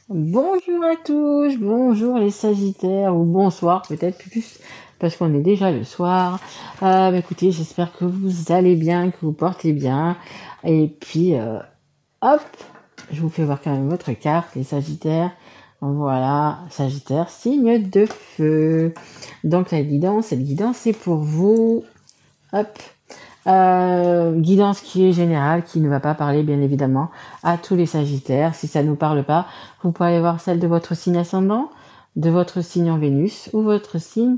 Bonjour à tous, bonjour les Sagittaires, ou bonsoir peut-être plus, parce qu'on est déjà le soir. Écoutez, j'espère que vous allez bien, que vous portez bien. Et puis, hop, je vous fais voir quand même votre carte, les Sagittaires. Voilà, Sagittaire, signe de feu. Donc la guidance, cette guidance, c'est pour vous. Hop, guidance qui est générale, qui ne va pas parler bien évidemment à tous les Sagittaires. Si ça ne nous parle pas, vous pouvez aller voir celle de votre signe ascendant, de votre signe en Vénus ou votre signe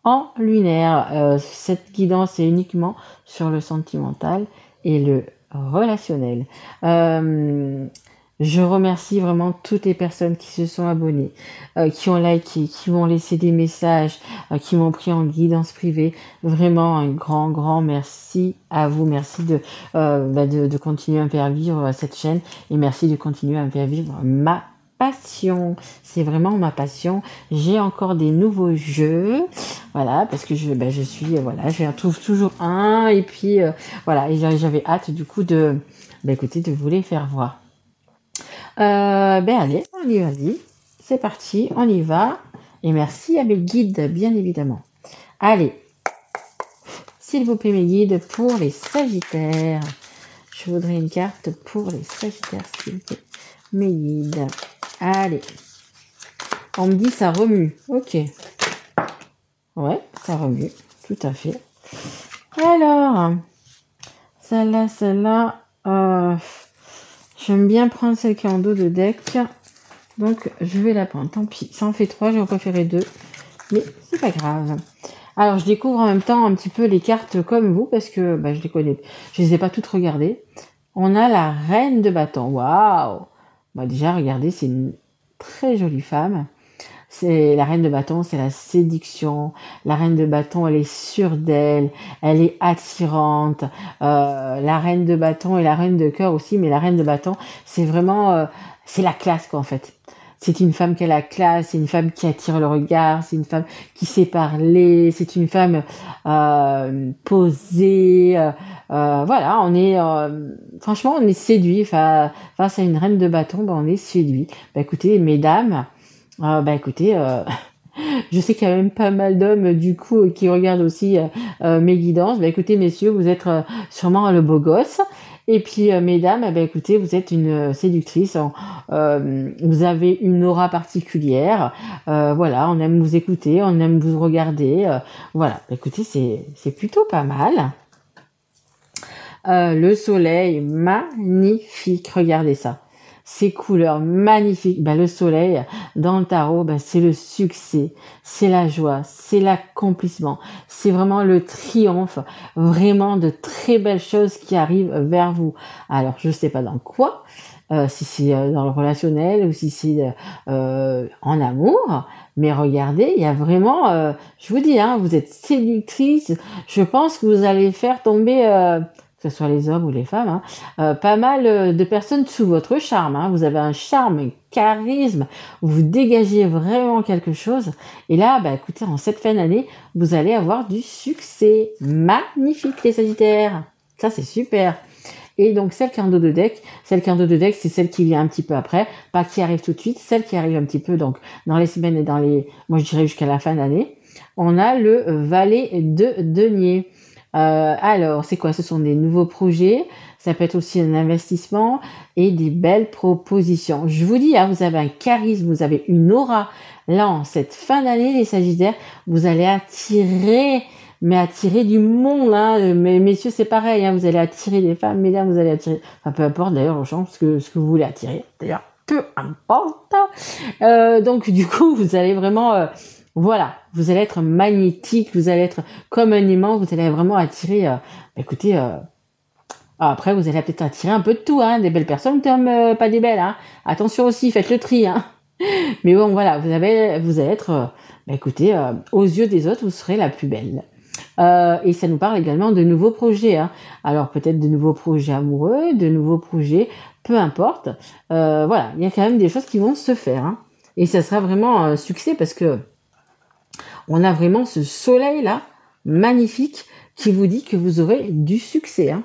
en lunaire. Cette guidance est uniquement sur le sentimental et le relationnel. Je remercie vraiment toutes les personnes qui se sont abonnées, qui ont liké, qui m'ont laissé des messages, qui m'ont pris en guidance privée. Vraiment un grand merci à vous. Merci de continuer à me faire vivre cette chaîne et merci de continuer à me faire vivre ma passion. C'est vraiment ma passion. J'ai encore des nouveaux jeux, voilà, parce que je suis, voilà, je trouve toujours un et puis voilà, et j'avais hâte du coup écoutez, de vous les faire voir. Allez, on y va, c'est parti, on y va. Et merci à mes guides, bien évidemment. Allez, s'il vous plaît, mes guides, pour les Sagittaires. Je voudrais une carte pour les Sagittaires, s'il vous plaît. Mes guides. Allez. On me dit ça remue. Ok. Ouais, ça remue. Tout à fait. Alors, celle-là, j'aime bien prendre celle qui est en dos de deck. Donc, je vais la prendre. Tant pis, ça en fait 3, j'aurais préféré 2. Mais c'est pas grave. Alors, je découvre en même temps un petit peu les cartes comme vous, parce que je les connais. Je les ai pas toutes regardées. On a la reine de bâton. Waouh! Déjà, regardez, c'est une très jolie femme. C'est la reine de bâton, c'est la séduction. La reine de bâton, elle est sûre d'elle, elle est attirante. La reine de bâton et la reine de cœur aussi, mais la reine de bâton, c'est vraiment, c'est la classe quoi en fait. C'est une femme qui a la classe, c'est une femme qui attire le regard, c'est une femme qui sait parler, c'est une femme posée. Voilà, on est franchement on est séduit face à une reine de bâton, on est séduit. Écoutez, mesdames. Écoutez, je sais qu'il y a même pas mal d'hommes du coup qui regardent aussi mes guidances. Écoutez, messieurs, vous êtes sûrement le beau gosse. Et puis, mesdames, écoutez, vous êtes une séductrice. Vous avez une aura particulière. Voilà, on aime vous écouter, on aime vous regarder. Voilà, écoutez, c'est plutôt pas mal. Le soleil, magnifique. Regardez ça. Ces couleurs magnifiques. Le soleil, dans le tarot, c'est le succès, c'est la joie, c'est l'accomplissement. C'est vraiment le triomphe. Vraiment de très belles choses qui arrivent vers vous. Alors, je sais pas dans quoi. Si c'est dans le relationnel ou si c'est en amour. Mais regardez, il y a vraiment... je vous dis, vous êtes séductrice. Je pense que vous allez faire tomber... que ce soit les hommes ou les femmes, pas mal de personnes sous votre charme. Vous avez un charme, un charisme, vous dégagez vraiment quelque chose. Et là, écoutez, en cette fin d'année, vous allez avoir du succès. Magnifique, les Sagittaires. Ça, c'est super. Et donc, celle qui est en dos de deck, c'est celle qui vient un petit peu après, pas qui arrive tout de suite, celle qui arrive un petit peu, donc, dans les semaines et moi, je dirais jusqu'à la fin d'année. On a le valet de denier. Alors, c'est quoi? Ce sont des nouveaux projets, ça peut être aussi un investissement et des belles propositions. Je vous dis, vous avez un charisme, vous avez une aura. Là, en cette fin d'année, les Sagittaires, vous allez attirer du monde. Mais messieurs, c'est pareil, vous allez attirer des femmes, mesdames, vous allez attirer... Enfin, peu importe d'ailleurs, au champ, ce que vous voulez attirer. D'ailleurs, peu importe. Donc, du coup, vous allez vraiment... voilà, vous allez être magnétique, vous allez être comme un aimant, vous allez vraiment attirer, écoutez, après vous allez peut-être attirer un peu de tout, des belles personnes comme pas des belles, attention aussi, faites le tri, mais bon voilà, vous allez être, écoutez, aux yeux des autres, vous serez la plus belle. Et ça nous parle également de nouveaux projets, alors peut-être de nouveaux projets amoureux, de nouveaux projets, peu importe, voilà, il y a quand même des choses qui vont se faire, et ça sera vraiment un succès parce que on a vraiment ce soleil-là, magnifique, qui vous dit que vous aurez du succès.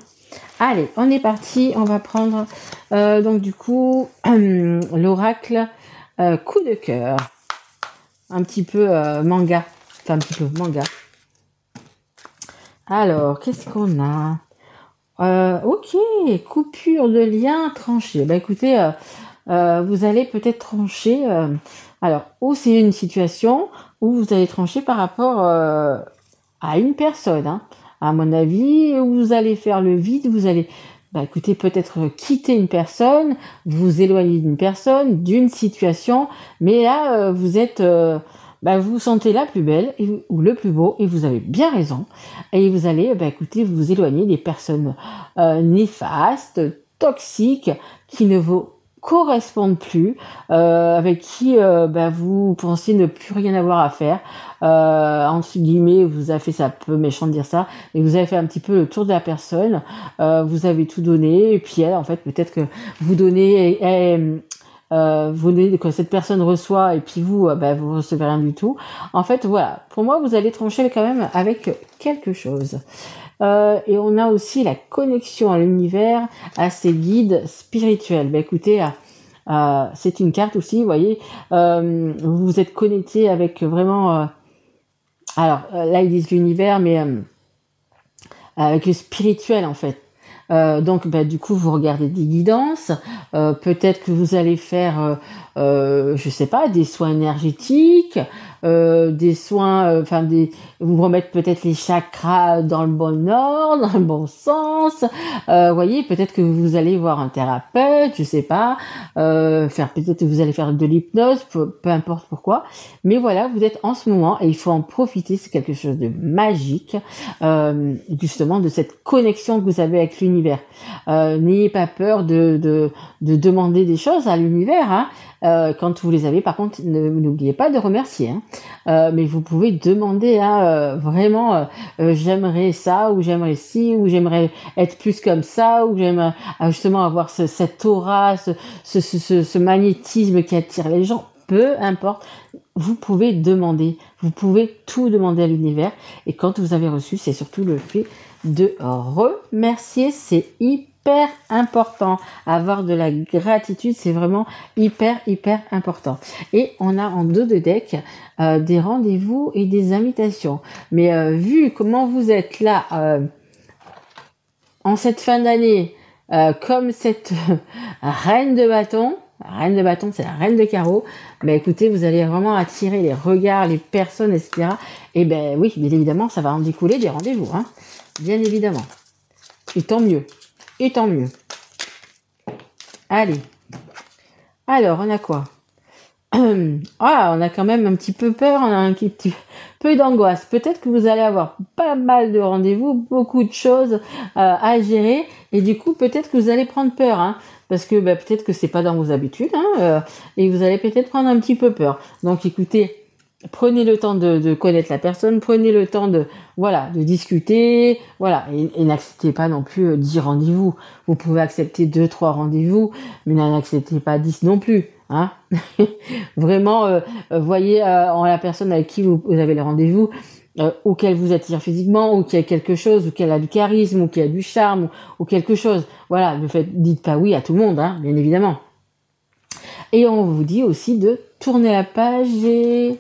Allez, on est parti. On va prendre, donc du coup, l'oracle Coup de cœur. Un petit peu manga. Enfin, un petit peu manga. Alors, qu'est-ce qu'on a? Ok, coupure de lien tranché. Bah écoutez, vous allez peut-être trancher. Alors, ou c'est une situation où vous allez trancher par rapport à une personne. Hein. À mon avis, vous allez faire le vide. Vous allez, bah écoutez, peut-être quitter une personne, vous éloigner d'une personne, d'une situation. Mais là, vous êtes, vous vous sentez la plus belle ou le plus beau, et vous avez bien raison. Et vous allez, écoutez, vous éloigner des personnes néfastes, toxiques, qui ne vous correspondent plus, avec qui vous pensez ne plus rien avoir à faire. Entre guillemets, vous avez fait, ça peu méchant de dire ça, mais vous avez fait un petit peu le tour de la personne, vous avez tout donné, et puis elle, en fait, peut-être que vous donnez, vous donnez que cette personne reçoit, et puis vous, vous recevez rien du tout. En fait, voilà. Pour moi, vous allez trancher quand même avec quelque chose. Et on a aussi la connexion à l'univers, à ses guides spirituels. Écoutez, c'est une carte aussi, vous voyez, vous vous êtes connecté avec vraiment... là, ils disent l'univers, mais avec le spirituel, en fait. Donc, du coup, vous regardez des guidances. Peut-être que vous allez faire, je sais pas, des soins énergétiques, des soins, vous remettre peut-être les chakras dans le bon ordre, dans le bon sens. Voyez, peut-être que vous allez voir un thérapeute, je sais pas, peut-être que vous allez faire de l'hypnose, peu importe pourquoi. Mais voilà, vous êtes en ce moment et il faut en profiter. C'est quelque chose de magique, justement, de cette connexion que vous avez avec l'univers. N'ayez pas peur de demander des choses à l'univers, hein. Quand vous les avez, par contre, n'oubliez pas de remercier, hein. Mais vous pouvez demander, hein, vraiment, j'aimerais ça, ou j'aimerais ci, ou j'aimerais être plus comme ça, ou j'aimerais justement avoir cette aura, ce magnétisme qui attire les gens. Peu importe, vous pouvez demander, vous pouvez tout demander à l'univers, et quand vous avez reçu, c'est surtout le fait de remercier. C'est hyper important. Avoir de la gratitude, c'est vraiment hyper important. Et on a en dos de deck des rendez-vous et des invitations. Mais vu comment vous êtes là en cette fin d'année, comme cette reine de bâton. La reine de bâton, c'est la reine de carreau. Écoutez, vous allez vraiment attirer les regards, les personnes, etc. Et oui, bien évidemment, ça va en découler des rendez-vous, hein. Bien évidemment. Et tant mieux. Et tant mieux. Allez. Alors, on a quoi? On a quand même un petit peu peur, on a un petit peu d'angoisse. Peut-être que vous allez avoir pas mal de rendez-vous, beaucoup de choses à gérer, et du coup, peut-être que vous allez prendre peur, hein, parce que peut-être que c'est pas dans vos habitudes, hein, et vous allez peut-être prendre un petit peu peur. Donc, écoutez, prenez le temps de connaître la personne, prenez le temps de discuter, et n'acceptez pas non plus 10 rendez-vous. Vous pouvez accepter 2-3 rendez-vous, mais n'acceptez pas 10 non plus, hein. Vraiment, voyez en la personne avec qui vous avez le rendez-vous, ou qu'elle vous attire physiquement, ou qu'il y a quelque chose, ou qu'elle a du charisme, ou qu'il y a du charme, ou quelque chose. Voilà, dites pas oui à tout le monde, hein, bien évidemment. Et on vous dit aussi de tourner la page et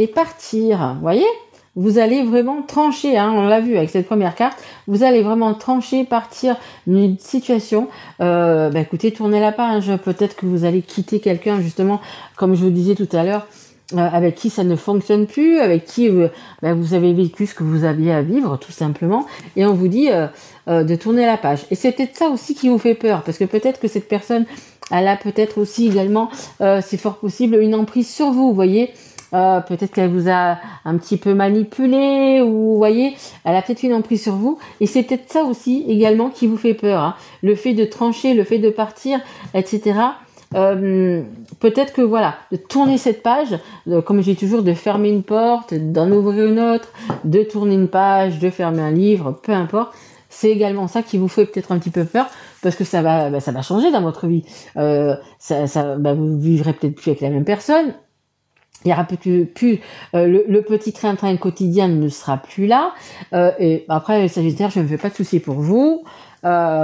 partir, vous voyez, vous allez vraiment trancher, hein, on l'a vu avec cette première carte, vous allez vraiment trancher, partir d'une situation. Écoutez, tournez la page, peut-être que vous allez quitter quelqu'un, justement, comme je vous disais tout à l'heure, avec qui ça ne fonctionne plus, avec qui vous avez vécu ce que vous aviez à vivre, tout simplement, et on vous dit de tourner la page. Et c'est peut-être ça aussi qui vous fait peur, parce que peut-être que cette personne, elle a peut-être aussi également, c'est fort possible, une emprise sur vous, vous voyez. Peut-être qu'elle vous a un petit peu manipulé, ou vous voyez, elle a peut-être une emprise sur vous, et c'est peut-être ça aussi également qui vous fait peur, hein. Le fait de trancher, le fait de partir, etc. Peut-être que de tourner cette page, comme je dis toujours, de fermer une porte, d'en ouvrir une autre, de tourner une page, de fermer un livre, peu importe, c'est également ça qui vous fait peut-être un petit peu peur, parce que ça va changer dans votre vie. Vous vivrez peut-être plus avec la même personne. Il y aura plus le petit train-train quotidien ne sera plus là. Et après, Sagittaire, je ne me fais pas de soucis pour vous.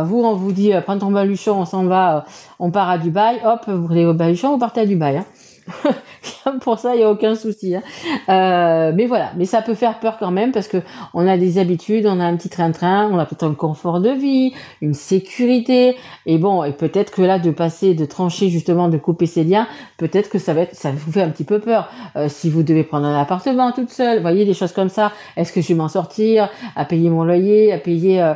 Vous, on vous dit, prends ton baluchon, on s'en va, on part à Dubaï. Hop, vous prenez vos baluchons, vous partez à Dubaï. Hein. Pour ça, il n'y a aucun souci. Hein. Mais voilà, mais ça peut faire peur quand même parce que on a des habitudes, on a un petit train-train, on a peut-être un confort de vie, une sécurité. Et bon, et peut-être que là, de trancher justement, de couper ses liens, peut-être que ça vous fait un petit peu peur. Si vous devez prendre un appartement toute seule, vous voyez, des choses comme ça. Est-ce que je vais m'en sortir, à payer mon loyer, à payer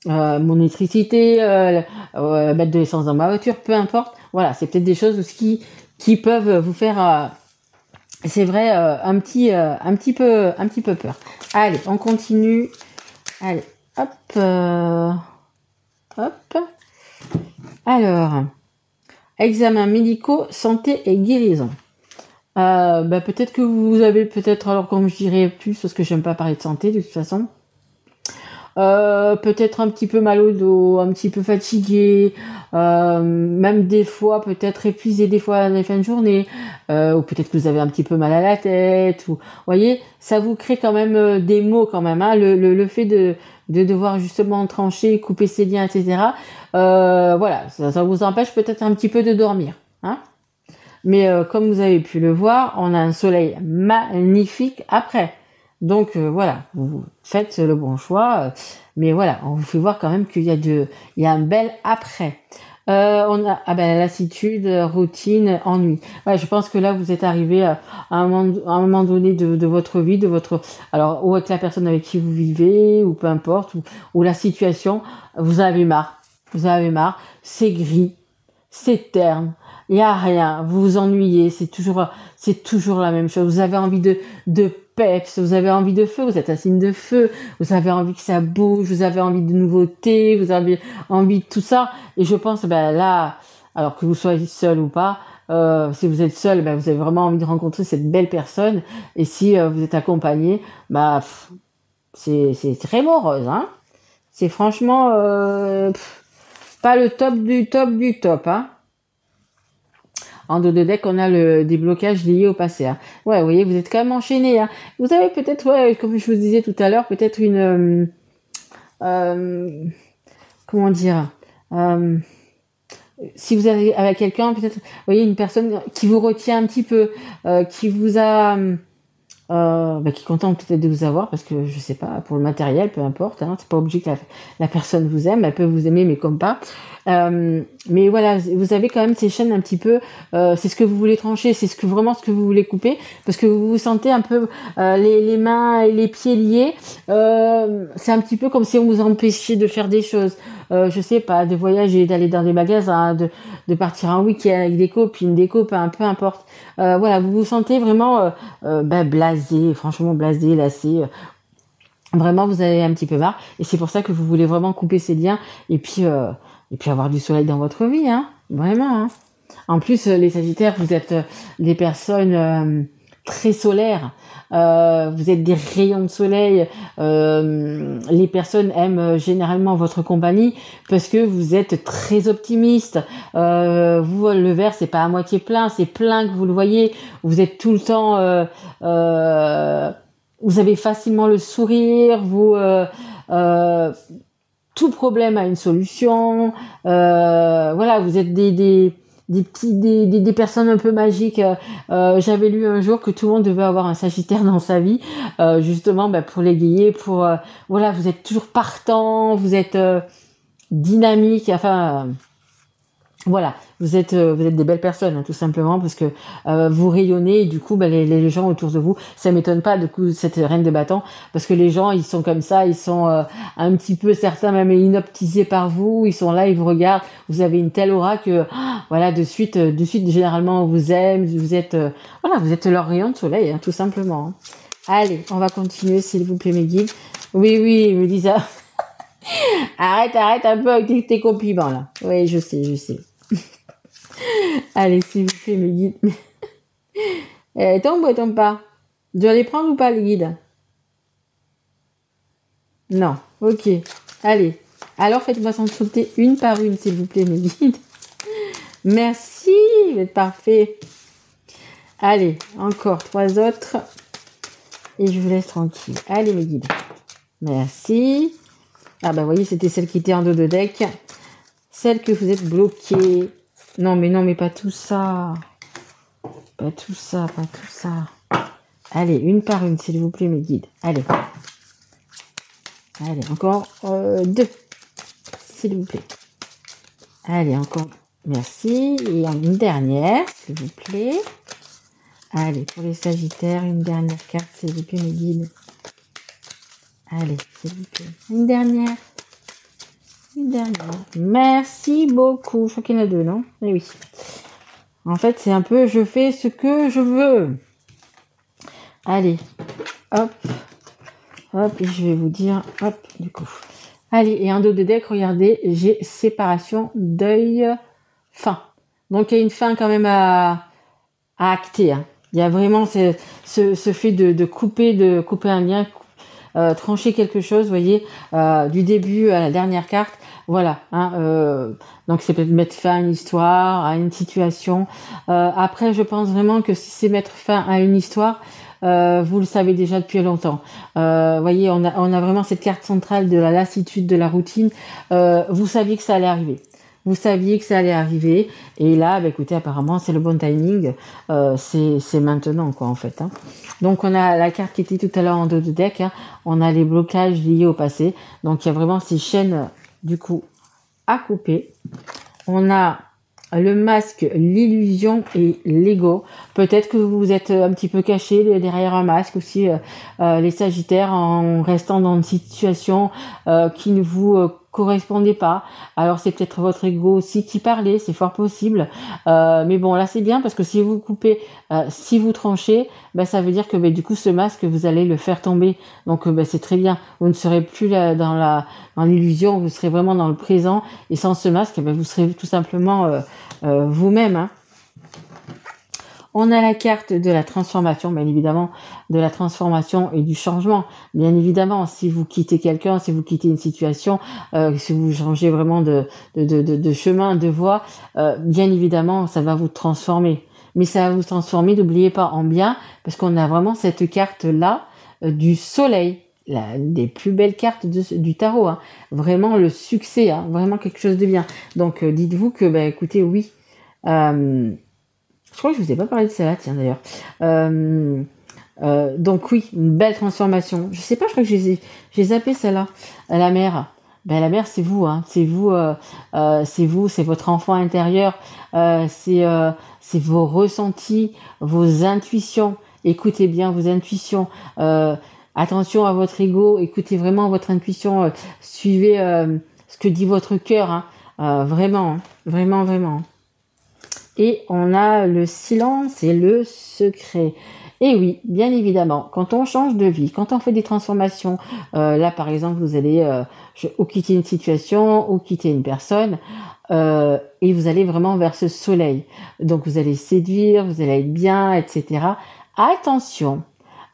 mon électricité, mettre de l'essence dans ma voiture, peu importe. Voilà, c'est peut-être des choses aussi qui peuvent vous faire, c'est vrai, un petit peu peur. Allez, on continue. Allez, hop, hop. Alors, examens médicaux, santé et guérison. Peut-être que vous avez alors comme je dirais plus, parce que j'aime pas parler de santé de toute façon. Peut-être un petit peu mal au dos, un petit peu fatigué, même des fois peut-être épuisé des fois à la fin de journée, ou peut-être que vous avez un petit peu mal à la tête, ou voyez, ça vous crée quand même des maux quand même, hein, le fait de devoir justement trancher, couper ses liens, etc. Voilà, ça vous empêche peut-être un petit peu de dormir, hein. Mais comme vous avez pu le voir, on a un soleil magnifique après. Donc voilà, vous faites le bon choix, mais voilà, on vous fait voir quand même qu'il y a un bel après. On a lassitude, routine, ennui. Ouais, je pense que là vous êtes arrivé à un moment donné de votre vie, alors ou avec la personne avec qui vous vivez, ou peu importe, ou la situation, vous en avez marre. Vous en avez marre, c'est gris, c'est terne. Il y a rien, vous vous ennuyez, c'est toujours la même chose. Vous avez envie de peps, vous avez envie de feu, vous êtes un signe de feu, vous avez envie que ça bouge, vous avez envie de nouveautés, vous avez envie de tout ça. Et je pense, là, alors que vous soyez seul ou pas, si vous êtes seul, vous avez vraiment envie de rencontrer cette belle personne. Et si vous êtes accompagné, c'est très morose, hein. C'est franchement pas le top du top du top, hein. En dos de deck, on a des blocages liés au passé. Hein. Ouais, vous voyez, vous êtes quand même enchaîné. Hein. Vous avez peut-être, comme je vous disais tout à l'heure, peut-être une... comment dire si vous avez avec quelqu'un, peut-être, vous voyez, une personne qui vous retient un petit peu, qui vous a... qui est content peut-être de vous avoir parce que je sais pas, pour le matériel, peu importe, hein, c'est pas obligé que la personne vous aime, elle peut vous aimer mais comme pas. Mais voilà, vous avez quand même ces chaînes un petit peu, c'est ce que vous voulez trancher, c'est ce que vous voulez couper, parce que vous vous sentez un peu les mains et les pieds liés. C'est un petit peu comme si on vous empêchait de faire des choses. Je sais pas, de voyager, d'aller dans des magasins, de partir un week-end avec des copines, des copains, peu importe. Voilà, vous vous sentez vraiment blasé, franchement blasé, lassé. Vraiment, vous avez un petit peu marre. Et c'est pour ça que vous voulez vraiment couper ces liens et puis avoir du soleil dans votre vie, hein. Vraiment, hein. En plus, les Sagittaires, vous êtes des personnes très solaires. Vous êtes des rayons de soleil. Les personnes aiment généralement votre compagnie parce que vous êtes très optimiste. Vous, le verre, c'est pas à moitié plein, c'est plein que vous le voyez. Vous êtes tout le temps... vous avez facilement le sourire. Tout problème a une solution. Voilà, vous êtes des personnes un peu magiques. J'avais lu un jour que tout le monde devait avoir un Sagittaire dans sa vie, justement pour l'égayer, voilà, vous êtes toujours partant, vous êtes dynamique, enfin voilà, vous êtes des belles personnes, hein, tout simplement, parce que vous rayonnez et du coup les gens autour de vous, ça m'étonne pas du coup cette reine de bâton, parce que les gens ils sont comme ça, ils sont un petit peu, certains même hypnotisés par vous, ils sont là, ils vous regardent, vous avez une telle aura que voilà, de suite généralement on vous aime, vous êtes voilà, vous êtes leur rayon de soleil, hein, tout simplement. Hein. Allez, on va continuer s'il vous plaît mes guides. Oui, ils me disent ça. arrête un peu avec tes compliments là. Oui, je sais. Allez, s'il vous plaît, mes guides. Elle tombe ou elle tombe pas? Je dois les prendre ou pas, les guides? Non. Ok. Allez. Alors, faites-moi s'en sauter une par une, s'il vous plaît, mes guides. Merci. Vous êtes parfait. Allez, encore 3 autres. Et je vous laisse tranquille. Allez, mes guides. Merci. Ah bah, vous voyez, c'était celle qui était en dos de deck. Celle que vous êtes bloquée. Non, mais pas tout ça. Pas tout ça, pas tout ça. Allez, une par une, s'il vous plaît, mes guides. Allez. Allez, encore 2, s'il vous plaît. Allez, encore. Merci. Et une dernière, s'il vous plaît. Allez, pour les Sagittaires, une dernière carte, s'il vous plaît, mes guides. Allez, s'il vous plaît. Une dernière. Une dernière. Merci beaucoup. Je crois qu'il y en a 2, non? Eh oui. En fait, c'est un peu, je fais ce que je veux. Allez, hop, hop, et je vais vous dire, hop, du coup. Allez, et un dos de deck, regardez, j'ai séparation, deuil, fin. Donc, il y a une fin quand même à acter. Hein. Il y a vraiment ce fait de couper un lien, trancher quelque chose, vous voyez, du début à la dernière carte. Voilà. Hein, donc, c'est peut-être mettre fin à une histoire, à une situation. Après, je pense vraiment que si c'est mettre fin à une histoire, vous le savez déjà depuis longtemps. Voyez, on a vraiment cette carte centrale de la lassitude, de la routine. Vous saviez que ça allait arriver. Vous saviez que ça allait arriver. Et là, bah, écoutez, apparemment, c'est le bon timing. C'est maintenant, quoi, en fait. Hein. Donc, on a la carte qui était tout à l'heure en dos de deck. Hein. On a les blocages liés au passé. Donc, il y a vraiment ces chaînes, du coup, à couper. On a le masque, l'illusion et l'ego. Peut-être que vous êtes un petit peu caché derrière un masque aussi, les Sagittaires, en restant dans une situation qui ne vous correspondait pas. Alors c'est peut-être votre ego aussi qui parlait, c'est fort possible. Mais bon, là c'est bien parce que si vous coupez, si vous tranchez, ben, ça veut dire que ben, du coup ce masque, vous allez le faire tomber. Donc ben, c'est très bien. Vous ne serez plus dans l'illusion, vous serez vraiment dans le présent. Et sans ce masque, ben, vous serez tout simplement vous-même. Hein. On a la carte de la transformation, bien évidemment, de la transformation et du changement. Bien évidemment, si vous quittez quelqu'un, si vous quittez une situation, si vous changez vraiment de chemin, de voie, bien évidemment, ça va vous transformer. Mais ça va vous transformer, n'oubliez pas, en bien, parce qu'on a vraiment cette carte-là du soleil. Des plus belles cartes du tarot, hein. Vraiment le succès, hein. Vraiment quelque chose de bien. Donc dites-vous que, bah, écoutez, oui, je crois que je vous ai pas parlé de celle-là, tiens d'ailleurs. Donc oui, une belle transformation. Je sais pas, je crois que j'ai zappé celle-là. La mère. Ben la mère, c'est vous, hein. C'est vous, c'est votre enfant intérieur. C'est vos ressentis, vos intuitions. Écoutez bien vos intuitions. Attention à votre ego, écoutez vraiment votre intuition, suivez ce que dit votre cœur, hein, vraiment, vraiment, vraiment. Et on a le silence et le secret. Et oui, bien évidemment, quand on change de vie, quand on fait des transformations, là par exemple, vous allez ou quitter une situation, ou quitter une personne, et vous allez vraiment vers ce soleil. Donc vous allez séduire, vous allez être bien, etc. Attention,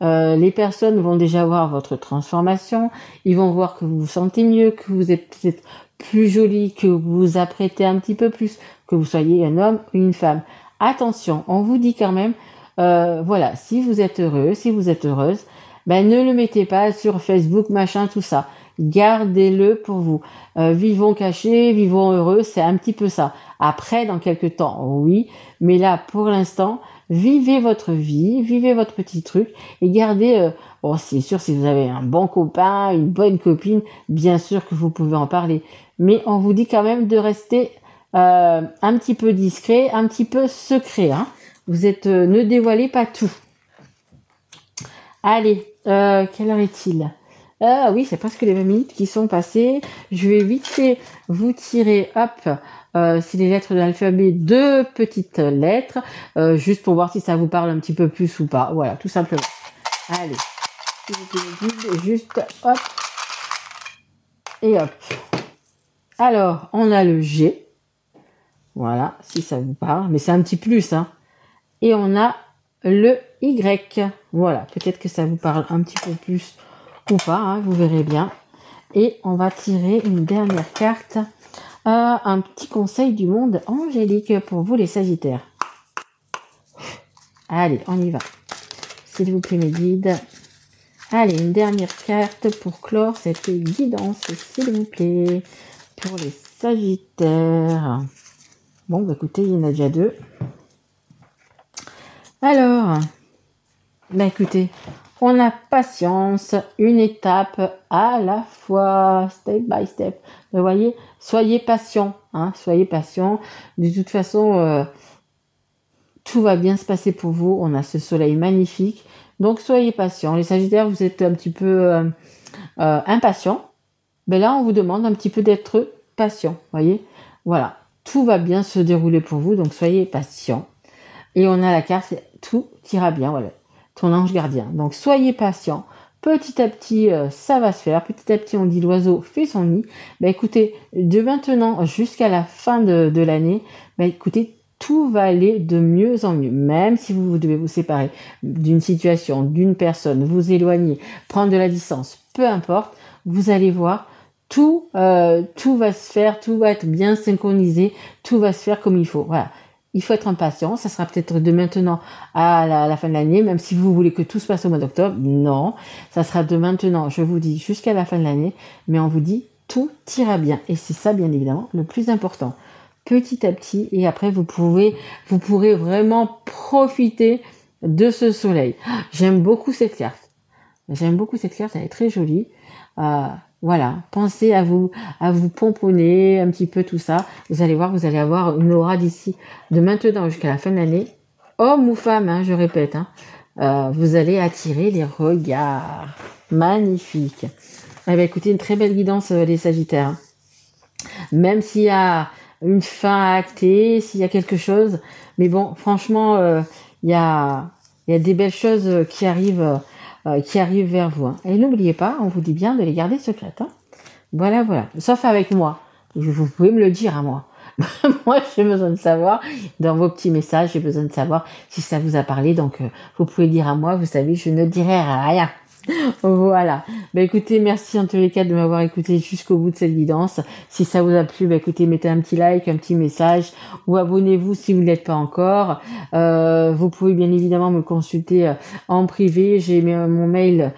les personnes vont déjà voir votre transformation, ils vont voir que vous vous sentez mieux, que vous êtes peut-être plus jolie, que vous vous apprêtez un petit peu plus, que vous soyez un homme ou une femme. Attention, on vous dit quand même, voilà, si vous êtes heureux, si vous êtes heureuse, ben ne le mettez pas sur Facebook, machin, tout ça. Gardez-le pour vous. Vivons cachés, vivons heureux, c'est un petit peu ça. Après, dans quelques temps, oui, mais là, pour l'instant, vivez votre vie, vivez votre petit truc et gardez, bon, c'est sûr, si vous avez un bon copain, une bonne copine, bien sûr que vous pouvez en parler. Mais on vous dit quand même de rester un petit peu discret, un petit peu secret. Hein. Vous êtes, ne dévoilez pas tout. Allez, quelle heure est-il ? Ah oui, c'est presque les 20 minutes qui sont passées. Je vais vite fait vous tirer, hop, c'est les lettres de l'alphabet, 2 petites lettres, juste pour voir si ça vous parle un petit peu plus ou pas. Voilà, tout simplement. Allez, juste hop, et hop. Alors, on a le G. Voilà, si ça vous parle, mais c'est un petit plus, hein. Et on a le Y. Voilà, peut-être que ça vous parle un petit peu plus ou pas, hein, vous verrez bien. Et on va tirer une dernière carte. Un petit conseil du monde angélique pour vous les Sagittaires. Allez, on y va. S'il vous plaît mes guides. Allez, une dernière carte pour clore cette guidance, s'il vous plaît, pour les Sagittaires. Bon, bah écoutez, il y en a déjà 2. Alors, bah écoutez, on a patience, une étape à la fois, step by step. Vous voyez, soyez patient, hein, soyez patient. De toute façon, tout va bien se passer pour vous. On a ce soleil magnifique. Donc, soyez patient. Les Sagittaires, vous êtes un petit peu impatients. Mais là, on vous demande un petit peu d'être patient. Voyez, voilà. Tout va bien se dérouler pour vous. Donc, soyez patient. Et on a la carte, tout ira bien. Voilà. Ton ange gardien. Donc, soyez patient. Petit à petit, ça va se faire. Petit à petit, on dit l'oiseau fait son nid. Écoutez, de maintenant jusqu'à la fin de l'année, écoutez, tout va aller de mieux en mieux. Même si vous devez vous séparer d'une situation, d'une personne, vous éloigner, prendre de la distance, peu importe, vous allez voir, tout va se faire, tout va être bien synchronisé, tout va se faire comme il faut. Voilà. Il faut être impatient, ça sera peut-être de maintenant à la fin de l'année, même si vous voulez que tout se passe au mois d'octobre. Non, ça sera de maintenant, je vous dis, jusqu'à la fin de l'année, mais on vous dit, tout ira bien. Et c'est ça, bien évidemment, le plus important. Petit à petit, et après, vous pourrez vraiment profiter de ce soleil. J'aime beaucoup cette carte. Elle est très jolie. Voilà, pensez à vous pomponner un petit peu tout ça. Vous allez voir, vous allez avoir une aura d'ici de maintenant jusqu'à la fin de l'année. Homme ou femme, hein, je répète, vous allez attirer les regards. Magnifique. Eh bien, écoutez, une très belle guidance, les Sagittaires. Même s'il y a une fin à acter, s'il y a quelque chose. Mais bon, franchement, il y a des belles choses qui arrivent vers vous. Hein. Et n'oubliez pas, on vous dit bien de les garder secrètes. Hein. Voilà. Sauf avec moi. Vous pouvez me le dire à moi. Moi, j'ai besoin de savoir, dans vos petits messages, j'ai besoin de savoir si ça vous a parlé. Donc, vous pouvez le dire à moi. Vous savez, je ne dirai rien. Voilà. Écoutez, merci en tous les cas de m'avoir écouté jusqu'au bout de cette guidance. Si ça vous a plu, écoutez, mettez un petit like, un petit message ou abonnez-vous si vous ne l'êtes pas encore. Vous pouvez bien évidemment me consulter en privé. J'ai mis mon mail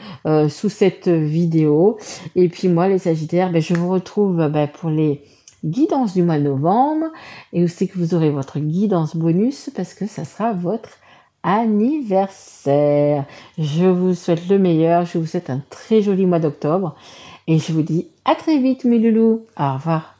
sous cette vidéo. Et puis moi, les Sagittaires, je vous retrouve pour les guidances du mois de novembre. Et aussi que vous aurez votre guidance bonus parce que ça sera votre anniversaire. Je vous souhaite le meilleur, je vous souhaite un très joli mois d'octobre et je vous dis à très vite mes loulous. Au revoir.